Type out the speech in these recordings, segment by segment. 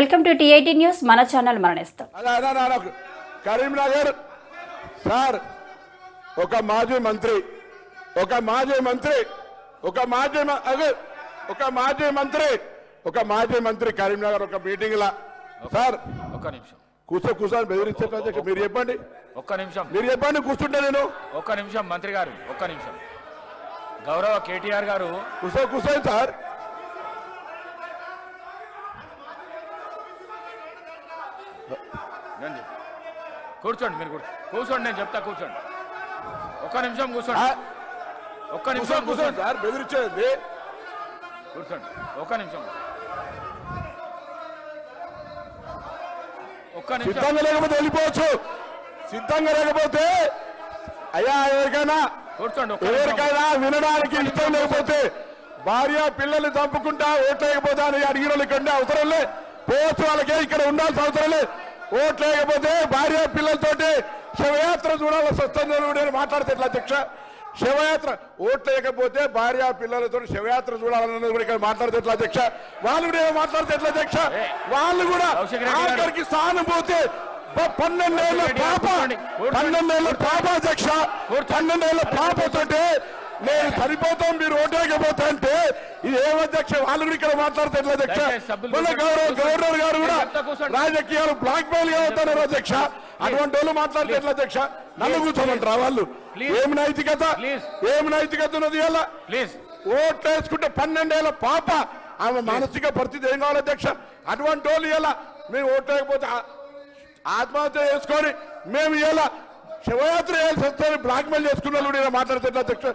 Welcome to టీ18 news మన channel మరణిస్తాం. Karimnagar sir ఒక మాజీ మంత్రి కరీంనగర్ ఒక మీటింగ్ లా సార్ ఒక్క నిమిషం కూర్చొని బెదిరించే మీరు చెప్పండి. ఒక్క నిమిషం మీరు చెప్పండి కూర్చుంటే నేను ఒక్క నిమిషం మంత్రి గారు ఒక్క నిమిషం గౌరవ కేటీఆర్ గారు కూర్చోండి సార్. కూర్చోండి మీరు కూర్చోండి నేను చెప్తా కూర్చోండి ఒక్క నిమిషం కూర్చోండి ఒక్క నిమిషం కూర్చోండి సార్ బెదిరించేది కూర్చోండి ఒక్క నిమిషం ఒక్క నిమిషం సిద్ధంగా లేకపోతే వెళ్ళిపోవచ్చు. సిద్ధంగా లేకపోతే అయ్యా ఎవరికైనా వినడానికి ఇష్టం లేకపోతే భార్య పిల్లల్ని చంపుకుంటా ఓట్లు లేకపోతే అని అడిగిన వాళ్ళకి అవసరం లే పోవచ్చు. వాళ్ళకే ఇక్కడ ఉండాల్సిన అవసరం లేదు. ఓట్లు లేకపోతే భార్య పిల్లలతోటి శివయాత్ర చూడాల్సి వస్తుంది మాట్లాడితే ఎట్లా అధ్యక్ష? శివయాత్ర ఓట్లు లేకపోతే భార్య పిల్లలతో శివయాత్ర చూడాలన్నది కూడా ఇక్కడ మాట్లాడితే ఎట్లా అధ్యక్ష? వాళ్ళు కూడా మాట్లాడితే ఎట్లా అధ్యక్ష? వాళ్ళు కూడా ఆఖరికి సానుభూతి 12 ఏళ్ళ పాప అధ్యక్ష 12 ఏళ్ళ పాపతోటి నేను సరిపోతాం మీరు ఓటేయకపోతే అంటే ఇది ఏమధ్యక్ష? వాళ్ళు కూడా ఇక్కడ మాట్లాడితే ఎట్లా అధ్యక్ష? మన గవర్నర్ గారు కూడా రాజకీయాలు బ్లాక్ మెయిల్ గా అవుతున్నారు అధ్యక్ష. అటువంటి వాళ్ళు మాట్లాడితే ఎట్లా అధ్యక్ష? నన్ను కూర్చోమంటారా వాళ్ళు? ఏమి నైతికత ఉన్నది? ఇలా ఓట్లు వేసుకుంటే 12 ఏళ్ళ పాప ఆమె మానసిక పరిస్థితి ఏం కావాలి అధ్యక్ష? అటువంటి వాళ్ళు ఇలా మేము ఓట్లు వేయకపోతే ఆత్మహత్య చేసుకొని మేము ఇలా శివయాత్ర చేయాల్సి వస్తుంది బ్లాక్ మెయిల్ చేసుకున్న వాళ్ళు ఇలా మాట్లాడితే ఎట్లా అధ్యక్ష?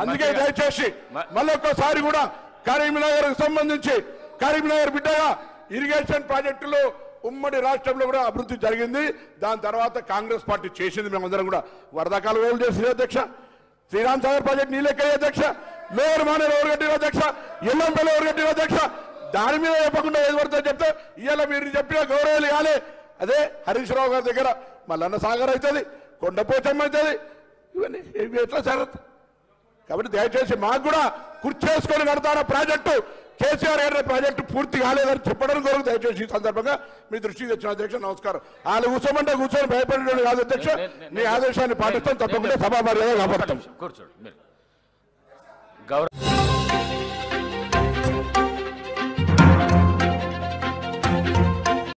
అందుకే దయచేసి మళ్ళొక్కసారి కూడా కరీంనగర్ సంబంధించి కరీంనగర్ బిడ్డగా ఇరిగేషన్ ప్రాజెక్టులు ఉమ్మడి రాష్ట్రంలో కూడా అభివృద్ధి జరిగింది. దాని తర్వాత కాంగ్రెస్ పార్టీ చేసింది. మేమందరం కూడా వరదకాలు వేలు చేసింది అధ్యక్ష. శ్రీరామ్ సాగర్ ప్రాజెక్ట్ నీళ్ళెక్కే అధ్యక్ష. మేయర్ మానేరు ఎవరు కట్టిన అధ్యక్ష? ఎల్లంపల్లి ఎవరు కట్టిన అధ్యక్ష? దాని మీద చెప్పకుండా ఏది పడుతుందో చెప్తే ఇవాళ మీరు చెప్పిన గౌరవాలు కాలే. అదే హరీష్ రావు గారి దగ్గర మల్లన్న సాగర్ అవుతుంది, కొండపోచమ్మ అవుతుంది. ఇవన్నీ ఎట్లా జరుగుతుంది? కాబట్టి దయచేసి మాకు కూడా కుర్చేసుకొని కడతాన ప్రాజెక్టు కేసీఆర్ గారి ప్రాజెక్టు పూర్తి కాలేదని చెప్పడం కొరకు దయచేసి ఈ సందర్భంగా మీ దృష్టికి తెచ్చిన అధ్యక్ష నమస్కారం. వాళ్ళు కూర్చోమంటే కూర్చొని భయపడేది కాదు అధ్యక్ష. మీ ఆదేశాన్ని పాటిస్తాం, తప్పకుండా సభా మర్యాద కాపాడతాం. కూర్చోండి గౌరవ